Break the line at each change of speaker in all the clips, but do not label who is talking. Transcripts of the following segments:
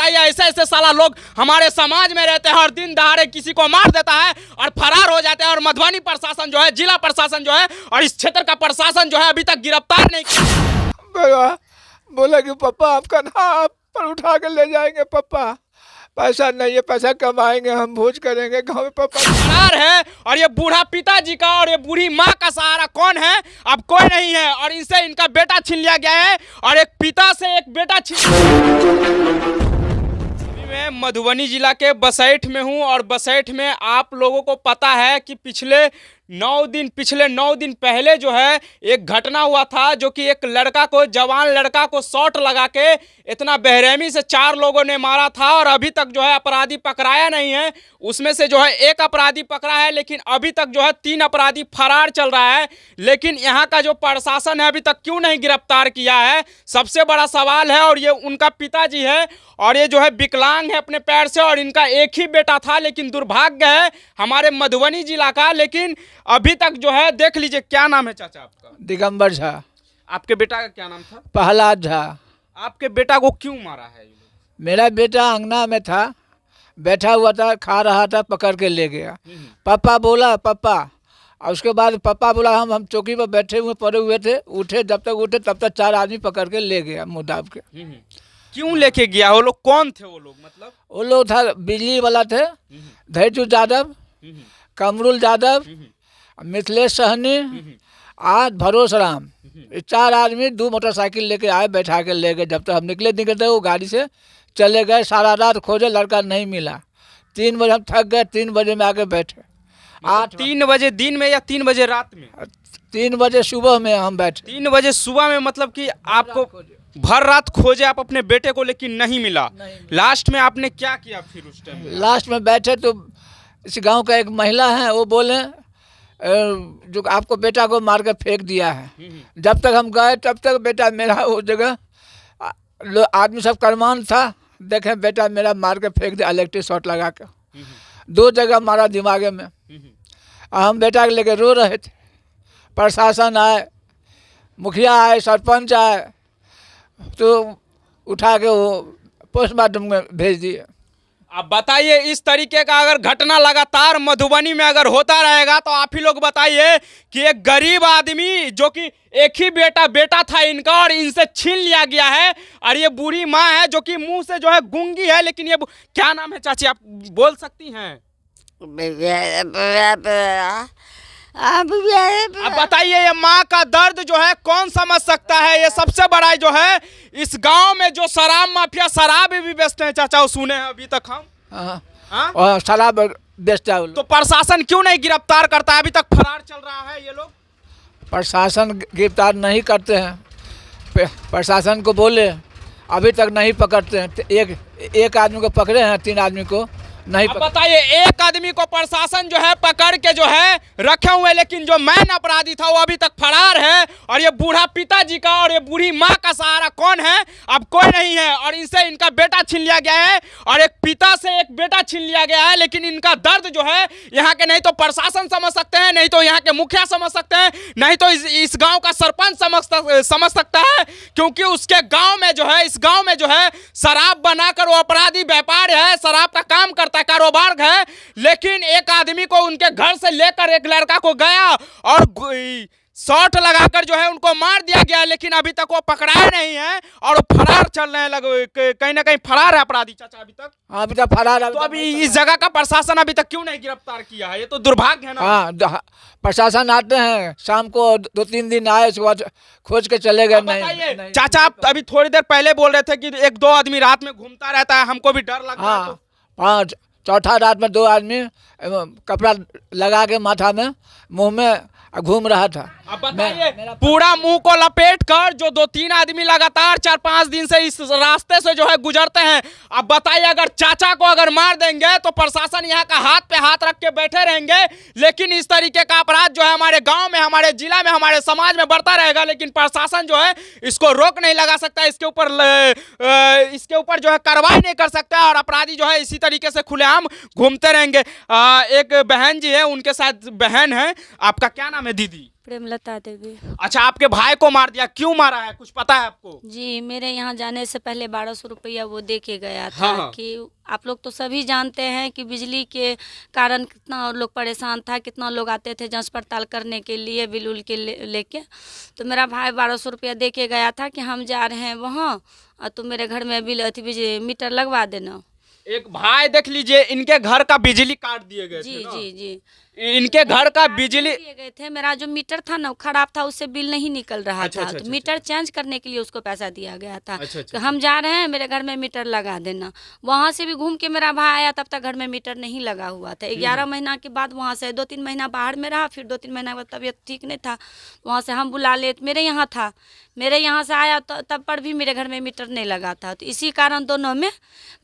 बताइए, ऐसे ऐसे साला लोग हमारे समाज में रहते हैं और दिन दहाड़े किसी को मार देता है और फरार हो जाते हैं। और मधुबनी प्रशासन जो है, जिला प्रशासन जो है और इस क्षेत्र का प्रशासन जो है अभी तक गिरफ्तार नहीं किया।
बोला कि पापा आपका नाम पर उठा कर ले जाएंगे पापा, पैसा नहीं है, पैसा कमाएंगे, हम भोज करेंगे गाँव में पापा।
फरार है और ये बूढ़ा पिताजी का और ये बूढ़ी माँ का सहारा कौन है? अब कोई नहीं है और इनसे इनका बेटा छीन लिया गया है और एक पिता से एक बेटा छीन। मैं मधुबनी जिला के बसैठ में हूँ और बसैठ में आप लोगों को पता है कि पिछले 9 दिन पहले जो है एक घटना हुआ था, जो कि एक लड़का को, जवान लड़का को शॉट लगा के इतना बेरहमी से 4 लोगों ने मारा था और अभी तक जो है अपराधी पकड़ाया नहीं है। उसमें से जो है एक अपराधी पकड़ा है, लेकिन अभी तक जो है 3 अपराधी फरार चल रहा है। लेकिन यहाँ का जो प्रशासन है अभी तक क्यों नहीं गिरफ्तार किया है, सबसे बड़ा सवाल है। और ये उनका पिताजी है और ये जो है विकलांग है अपने पैर से और इनका एक ही बेटा था, लेकिन दुर्भाग्य है हमारे मधुबनी जिला का। लेकिन अभी तक जो है, देख लीजिए, क्या नाम है चाचा आपका?
दिगंबर झा।
आपके बेटा का क्या नाम था?
प्रहलाद झा।
आपके बेटा को क्यों मारा है ये लोग?
मेरा बेटा अंगना में था, बैठा हुआ था, खा रहा था, पकड़ के ले गया। पापा बोला पापा, और उसके बाद पापा बोला हम चौकी पर बैठे हुए पड़े हुए थे, उठे, जब तक उठे तब तक 4 आदमी पकड़ के ले गया मुँह दाब के।
क्यों लेके गया? वो लोग कौन थे? वो लोग मतलब
वो लोग था बिजली वाला थे, धैर्य यादव, कमरुल यादव, मिथिलेश सहनी, आज भरोस राम। 4 आदमी 2 मोटरसाइकिल लेके आए, बैठा के ले गए। जब तक हम निकलते वो गाड़ी से चले गए। सारा रात खोजे, लड़का नहीं मिला। 3 बजे हम थक गए, 3 बजे में आके बैठे।
3 बजे दिन में या 3 बजे रात में?
3 बजे सुबह में हम बैठे।
3 बजे सुबह में, मतलब कि आपको भर रात खोजे आप अपने बेटे को, लेकिन नहीं मिला। लास्ट में आपने क्या किया फिर उस टाइम?
लास्ट में बैठे तो इस गांव का एक महिला है, वो बोले जो आपको बेटा को मार कर फेंक दिया है। जब तक हम गए तब तक बेटा मेरा वो जगह आदमी सब करमान था, देखें बेटा मेरा मार के फेंक दिया, इलेक्ट्रिक शॉट लगा के 2 जगह मारा दिमागे में। हम बेटा के लेके रो रहे थे। प्रशासन आए, मुखिया आए, सरपंच आए, तो उठा के वो पोस्टमार्टम में भेज दिए।
अब बताइए, इस तरीके का अगर घटना लगातार मधुबनी में अगर होता रहेगा तो आप ही लोग बताइए कि एक गरीब आदमी जो कि एक ही बेटा था इनका और इनसे छीन लिया गया है। और ये बूढ़ी माँ है जो कि मुंह से जो है गूंगी है, लेकिन ये क्या नाम है चाची, आप बोल सकती हैं? अब बताइए, ये माँ का दर्द जो है कौन समझ सकता है? ये सबसे बड़ा जो है इस गांव में जो शराब माफिया शराब भी बेचते हैं चाचा, वो सुने हैं अभी तक हम।
और शराब बेचता है।
तो प्रशासन क्यों नहीं गिरफ्तार करता है? अभी तक फरार चल रहा है ये लोग।
प्रशासन गिरफ्तार नहीं करते हैं। प्रशासन को बोले, अभी तक नहीं पकड़ते हैं। एक आदमी को पकड़े हैं, 3 आदमी को नहीं।
बताइए, एक आदमी को प्रशासन जो है पकड़ के जो है रखे हुए, लेकिन जो मैन अपराधी था वो अभी तक फरार है। और ये बूढ़ा पिताजी का और ये बूढ़ी माँ का सहारा कौन है? अब कोई नहीं है और इनसे इनका बेटा छीन लिया गया है और एक पिता से एक बेटा छीन लिया गया है। लेकिन इनका दर्द जो है यहाँ के नहीं तो प्रशासन समझ सकते हैं, नहीं तो यहाँ के मुखिया समझ सकते हैं, नहीं तो इस गाँव का सरपंच समझ सकता है। क्योंकि उसके गाँव में जो है, इस गाँव में जो है शराब बनाकर वो अपराधी व्यापार है, शराब का काम करता है, कारोबार है। लेकिन एक आदमी को उनके घर से लेकर एक लड़का को गया और शॉट लगाकर जो है उनको मार दिया गया, लेकिन अभी तक वो पकड़ाए नहीं है और वो फरार चल रहे हैं। कहीं ना कहीं फरार है अपराधी चाचा अभी तक।
हाँ, अभी तक फरार है।
तो अभी इस जगह का प्रशासन अभी तक क्यों नहीं गिरफ्तार किया है? ये तो दुर्भाग्य है ना।
हाँ, प्रशासन आते हैं शाम को, 2-3 दिन आए, उसके बाद खोज के चले गए। नहीं
चाचा, आप अभी थोड़ी देर पहले बोल रहे थे कि 1-2 आदमी रात में घूमता रहता है, हमको भी डर लगता है।
हाँ, चौथा रात में 2 आदमी कपड़ा लगा के माथा में, मुंह में घूम रहा था।
अब बताइए, पूरा मुंह को लपेट कर जो 2-3 आदमी लगातार 4-5 दिन से इस रास्ते से जो है गुजरते हैं। अब बताइए, अगर चाचा को अगर मार देंगे तो प्रशासन यहाँ का हाथ पे हाथ रख के बैठे रहेंगे। लेकिन इस तरीके का अपराध जो है हमारे गांव में, हमारे जिला में, हमारे समाज में बढ़ता रहेगा। लेकिन प्रशासन जो है इसको रोक नहीं लगा सकता, इसके ऊपर जो है कार्रवाई नहीं कर सकता और अपराधी जो है इसी तरीके से खुलेआम घूमते रहेंगे। एक बहन जी है, उनके साथ बहन है। आपका क्या नाम है दीदी?
प्रेमलता देवी।
अच्छा, आपके भाई को मार दिया, क्यों मारा है, कुछ पता है आपको?
जी, मेरे यहाँ जाने से पहले 1200 रुपया वो दे के गया था।
हाँ, हाँ।
कि आप लोग तो सभी जानते हैं कि बिजली के कारण कितना लोग परेशान था, कितना लोग आते थे जांच पड़ताल करने के लिए बिल उल के लेके। तो मेरा भाई 1200 रुपया दे के गया था कि हम जा रहे हैं वहाँ और तुम मेरे घर में बिल बिजली मीटर लगवा देना।
एक भाई देख लीजिए, इनके घर का बिजली काट दिए गए
जी
थे ना?
जी जी
इनके घर का बिजली
दिए गए थे। मेरा जो मीटर था ना वो खराब था, उससे बिल नहीं निकल रहा
अच्छा,
था।
अच्छा,
तो
अच्छा,
मीटर चेंज करने के लिए उसको पैसा दिया गया था।
अच्छा,
कि हम जा रहे हैं, मेरे घर में मीटर लगा देना। वहाँ से भी घूम के मेरा भाई आया, तब तक घर में मीटर नहीं लगा हुआ था। 11 महीना के बाद वहाँ से 2-3 महीना बाहर में रहा, फिर 2-3 महीना के बाद तबीयत ठीक नहीं था, वहाँ से हम बुला ले, मेरे यहाँ था, मेरे यहाँ से आया तो तब पर भी मेरे घर में मीटर नहीं लगा था। तो इसी कारण दोनों में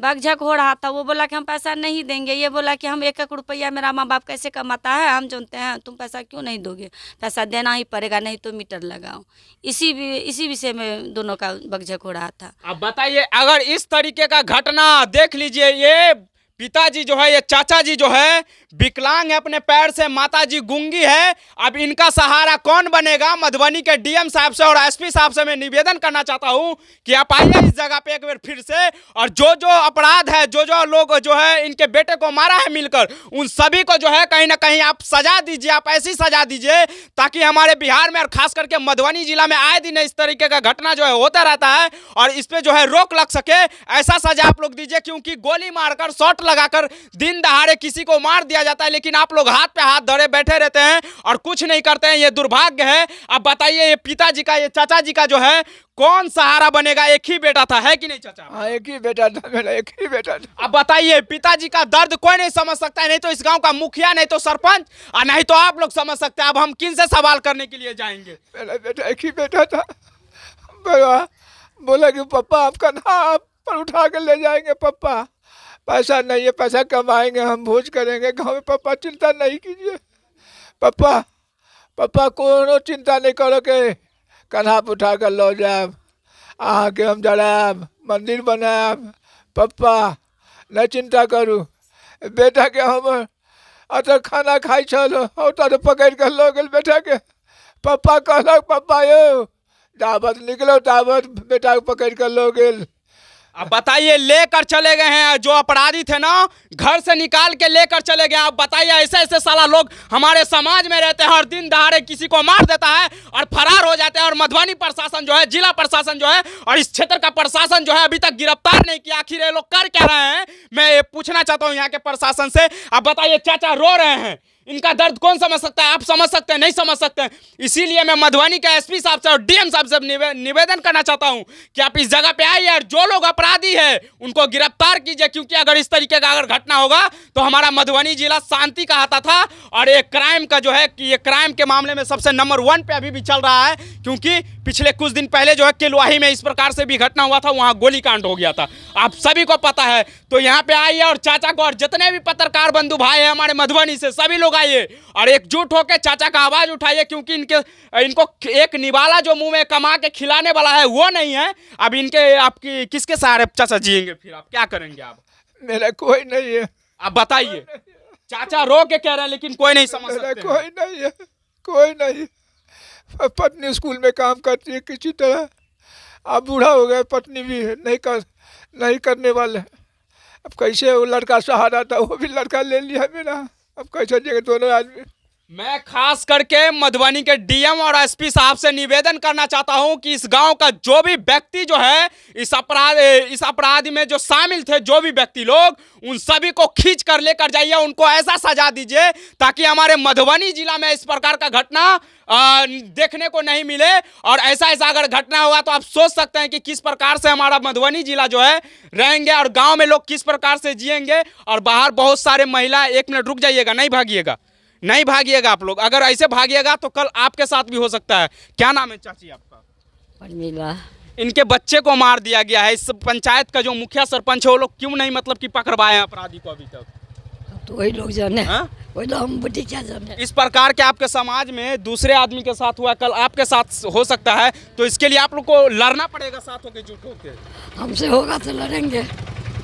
बकझक हो रहा था। वो बोला कि हम पैसा नहीं देंगे, ये बोला कि हम 1-1 रुपया मेरा माँ बाप कैसे कमाता है हम जानते हैं, तुम पैसा क्यों नहीं दोगे, पैसा देना ही पड़ेगा, नहीं तो मीटर लगाओ। इसी विषय में दोनों का बकझक हो रहा था।
अब बताइए, अगर इस तरीके का घटना देख लीजिए, ये पिताजी जो है, ये चाचा जी जो है विकलांग है अपने पैर से, माताजी गूंगी है, अब इनका सहारा कौन बनेगा? मधुबनी के डीएम साहब से और एसपी साहब से मैं निवेदन करना चाहता हूं कि आप आइए इस जगह पे एक बार फिर से, और जो जो अपराध है, जो जो लोग जो है इनके बेटे को मारा है मिलकर, उन सभी को जो है कहीं ना कहीं आप सजा दीजिए, आप ऐसी सजा दीजिए ताकि हमारे बिहार में और खास करके मधुबनी जिला में आए दिन इस तरीके का घटना जो है होता रहता है और इस पे जो है रोक लग सके, ऐसा सजा आप लोग दीजिए। क्योंकि गोली मारकर, शॉट लगाकर दिन दहाड़े किसी को मार दिया जाता है, लेकिन आप लोग हाथ पे हाथ धरे बैठे रहते हैं और कुछ नहीं करते हैं। ये दुर्भाग्य है। अब बताइए, ये पिताजी का, ये चाचा जी का जो है कौन सहारा बनेगा? एक ही बेटा था, है कि नहीं चाचा?
हाँ, एक ही बेटा था मेरा, एक ही बेटा था।
अब बताइए, पिताजी का दर्द कोई नहीं समझ सकता है, नहीं तो इस गांव का मुखिया, नहीं तो सरपंच, और नहीं तो आप लोग समझ सकते हैं। अब हम किन से सवाल करने के लिए जाएंगे?
मेरा बेटा एक ही बेटा था। बोला कि पापा आपका नाम पर उठा कर ले जाएंगे, पापा पैसा नहीं है, पैसा कमाएंगे, हम भोज करेंगे गाँव में, पापा चिंता नहीं कीजिए, पापा कोनो चिंता नहीं करो के कन्हा पर उठा कर लो जाब, अहाँ के हम जड़ाब, मंदिर बनाब, पापा नहीं चिंता करू। बेटा के हम अतर खाना खाई चलो तो पकड़ कर लो गल बेटा के। पापा कहलक, पापा यो दावत निकलो, दावत बेटा को पकड़ कर लो गेल।
अब बताइए, लेकर चले गए हैं जो अपराधी थे ना, घर से निकाल के लेकर चले गए। आप बताइए, ऐसे ऐसे साला लोग हमारे समाज में रहते हैं और दिन दहाड़े किसी को मार देता है और फरार हो जाते हैं। और मधुबनी प्रशासन जो है, जिला प्रशासन जो है और इस क्षेत्र का प्रशासन जो है अभी तक गिरफ्तार नहीं किया। आखिर ये लोग कर क्या रहे हैं, मैं ये पूछना चाहता हूँ यहाँ के प्रशासन से। अब बताइए, चाचा रो रहे हैं, इनका दर्द कौन समझ सकता है? आप समझ सकते हैं? नहीं समझ सकते हैं। इसीलिए मैं मधुबनी के एसपी साहब से और डीएम साहब से निवेदन करना चाहता हूं कि आप इस जगह पे आइए और जो लोग अपराधी है उनको गिरफ्तार कीजिए। क्योंकि अगर इस तरीके का अगर घटना होगा तो हमारा मधुबनी जिला शांति का हाथा था और ये क्राइम का जो है कि ये क्राइम के मामले में सबसे नंबर 1 पे अभी भी चल रहा है। क्योंकि पिछले कुछ दिन पहले जो है किलवाही में इस प्रकार से भी घटना हुआ था, वहां गोलीकांड हो गया था, आप सभी को पता है। तो यहाँ पे आइए और चाचा को और जितने भी पत्रकार बंधु भाई हैं हमारे मधुबनी से, सभी लोग आइए और एकजुट होकर चाचा का आवाज उठाइए। क्योंकि इनको एक निवाला जो मुंह में कमा के खिलाने वाला है वो नहीं है। अब इनके आपकी किसके सहारे चाचा जिएंगे? फिर आप क्या करेंगे? आप
मेरा कोई नहीं है।
अब बताइए, चाचा रो के कह रहे हैं लेकिन कोई नहीं समझ सकते।
कोई नहीं है, कोई नहीं। पत्नी स्कूल में काम करती है किसी तरह, अब बूढ़ा हो गया, पत्नी भी नहीं करने वाले। अब कैसे वो लड़का सहारा था, वो भी लड़का ले लिया मेरा, अब कैसे जिएंगे दोनों आदमी।
मैं खास करके मधुबनी के डीएम और एसपी साहब से निवेदन करना चाहता हूं कि इस गांव का जो भी व्यक्ति जो है इस अपराध में जो शामिल थे, जो भी व्यक्ति लोग, उन सभी को खींच कर लेकर जाइए, उनको ऐसा सजा दीजिए ताकि हमारे मधुबनी जिला में इस प्रकार का घटना देखने को नहीं मिले। और ऐसा अगर घटना होगा तो आप सोच सकते हैं कि किस प्रकार से हमारा मधुबनी जिला जो है रहेंगे और गाँव में लोग किस प्रकार से जिएंगे। और बाहर बहुत सारे महिला, 1 मिनट रुक जाइएगा, नहीं भागिएगा आप लोग। अगर ऐसे भागिएगा तो कल आपके साथ भी हो सकता है। क्या नाम है चाची आपका?
परमिला।
इनके बच्चे को मार दिया गया है। इस पंचायत का जो मुखिया सरपंच है वो लोग क्यों नहीं मतलब कि पकड़वाए हैं अपराधी को अभी तक?
तो वही लोग जाने,
वही
तो हम बुद्धि क्या जाने।
इस प्रकार के आपके समाज में दूसरे आदमी के साथ हुआ, कल आपके साथ हो सकता है। तो इसके लिए आप लोग को लड़ना पड़ेगा साथ होकर, जुट होकर।
हमसे होगा तो लड़ेंगे।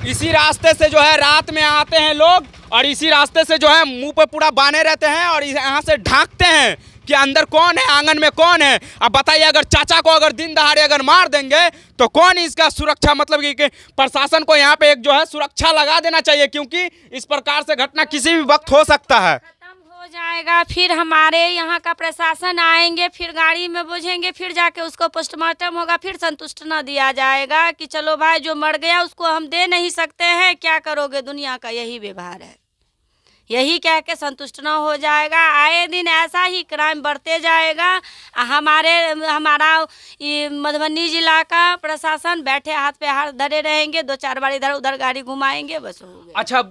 इसी रास्ते से जो है रात में आते हैं लोग और इसी रास्ते से जो है मुंह पे पूरा बांधे रहते हैं और यहाँ से ढांकते हैं कि अंदर कौन है, आंगन में कौन है। अब बताइए, अगर चाचा को अगर दिन दहाड़े अगर मार देंगे तो कौन इसका सुरक्षा, मतलब कि प्रशासन को यहाँ पे एक जो है सुरक्षा लगा देना चाहिए, क्योंकि इस प्रकार से घटना किसी भी वक्त हो सकता है।
हो जाएगा, फिर हमारे यहाँ का प्रशासन आएंगे, फिर गाड़ी में बोझेंगे, फिर जाके उसको पोस्टमार्टम होगा, फिर संतुष्ट न दिया जाएगा कि चलो भाई जो मर गया उसको हम दे नहीं सकते हैं, क्या करोगे। दुनिया का यही व्यवहार है, यही कह के संतुष्ट न हो जाएगा। आए दिन ऐसा ही क्राइम बढ़ते जाएगा। हमारा ये मधुबनी जिला का प्रशासन बैठे हाथ पे हाथ धरे रहेंगे, 2-4 बार इधर उधर गाड़ी घुमाएंगे, बस हो गया।
अच्छा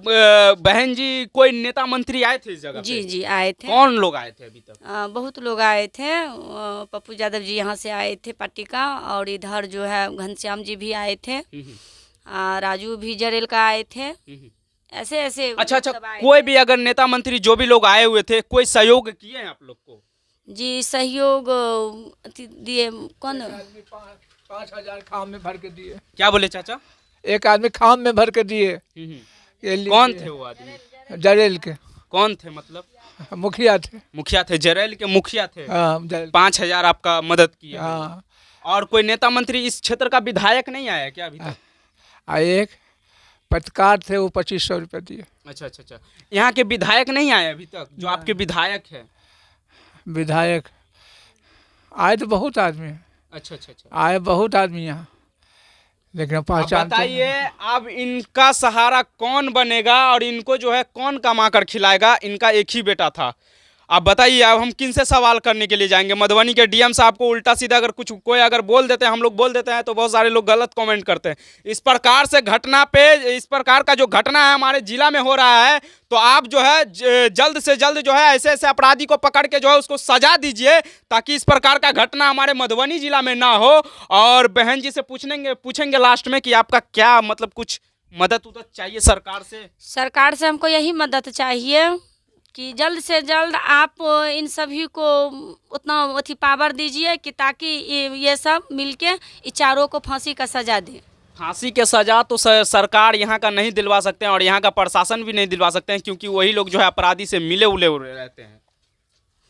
बहन जी, कोई नेता मंत्री आए थे इस जगह पे?
जी जी आए थे।
कौन लोग आए थे अभी तक?
बहुत लोग आए थे। पप्पू यादव जी यहाँ से आए थे पार्टी का, और इधर जो है घनश्याम जी भी आए थे, राजू भी जरेल का आए थे, ऐसे ऐसे।
अच्छा, कोई भी अगर नेता मंत्री जो भी लोग आए हुए थे, कोई सहयोग किए हैं आप लोग को? जी
सहयोग दिए। कौन?
5,000 खाम में भर के दिए।
क्या बोले चाचा?
एक आदमी खाम में भर के दिए।
कौन थे वो आदमी?
जरेल के।
कौन थे मतलब?
मुखिया थे।
मुखिया थे, जरेल के मुखिया थे।
5,000
आपका मदद किया। और कोई नेता मंत्री इस क्षेत्र का विधायक नहीं आया क्या अभी तक?
एक पत्रकार थे, वो 2,500 रुपये दिए।
अच्छा। यहाँ के विधायक नहीं आए अभी तक, जो आपके विधायक है?
विधायक आए तो बहुत आदमी।
अच्छा
आए बहुत आदमी यहाँ, लेकिन पहचान।
बताइए, अब इनका सहारा कौन बनेगा और इनको जो है कौन कमा कर खिलाएगा? इनका एक ही बेटा था। अब बताइए, अब हम किन से सवाल करने के लिए जाएंगे? मधुबनी के डीएम साहब को उल्टा सीधा अगर कुछ कोई अगर बोल देते हैं, हम लोग बोल देते हैं, तो बहुत सारे लोग गलत कमेंट करते हैं। इस प्रकार से घटना पे, इस प्रकार का जो घटना है हमारे जिला में हो रहा है, तो आप जो है जल्द से जल्द जो है ऐसे ऐसे अपराधी को पकड़ के जो है उसको सजा दीजिए, ताकि इस प्रकार का घटना हमारे मधुबनी जिला में ना हो। और बहन जी से पूछेंगे लास्ट में कि आपका क्या मतलब कुछ मदद चाहिए सरकार से?
सरकार से हमको यही मदद चाहिए कि जल्द से जल्द आप इन सभी को उतना अथी पावर दीजिए कि ताकि ये सब मिलके इन चारों को फांसी का सजा दे।
फांसी के सजा तो सरकार यहाँ का नहीं दिलवा सकते हैं और यहाँ का प्रशासन भी नहीं दिलवा सकते हैं, क्योंकि वही लोग जो है अपराधी से मिले उले रहते हैं।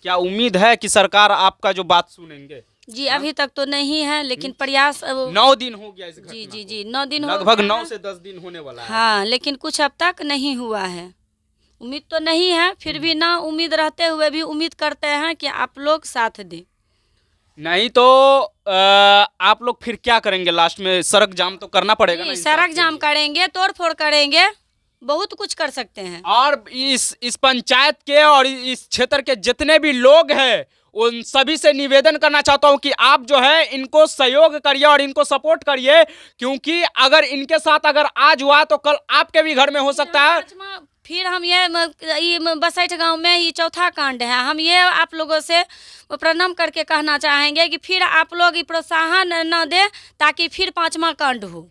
क्या उम्मीद है कि सरकार आपका जो बात सुनेंगे?
जी अभी तक तो नहीं है, लेकिन प्रयास
9 दिन हो गया इस घटना को।
जी 9 दिन
लगभग 9 से 10 दिन होने वाला है।
हाँ, लेकिन कुछ अब तक नहीं हुआ है। उम्मीद तो नहीं है, फिर भी ना उम्मीद रहते हुए भी उम्मीद करते हैं कि आप लोग साथ दें।
नहीं तो आप लोग फिर क्या करेंगे? लास्ट में सड़क जाम तो करना पड़ेगा ना?
सड़क जाम करेंगे, तोड़ फोड़ करेंगे, बहुत कुछ कर सकते हैं।
और इस पंचायत के और इस क्षेत्र के जितने भी लोग हैं, उन सभी से निवेदन करना चाहता हूं कि आप जो है इनको सहयोग करिए और इनको सपोर्ट करिए, क्योंकि अगर इनके साथ अगर आज हुआ तो कल आपके भी घर में हो सकता है।
फिर हम ये बसैठ गांव में ये चौथा कांड है। हम ये आप लोगों से प्रणाम करके कहना चाहेंगे कि फिर आप लोग प्रोत्साहन न दे, ताकि फिर 5वां कांड हो।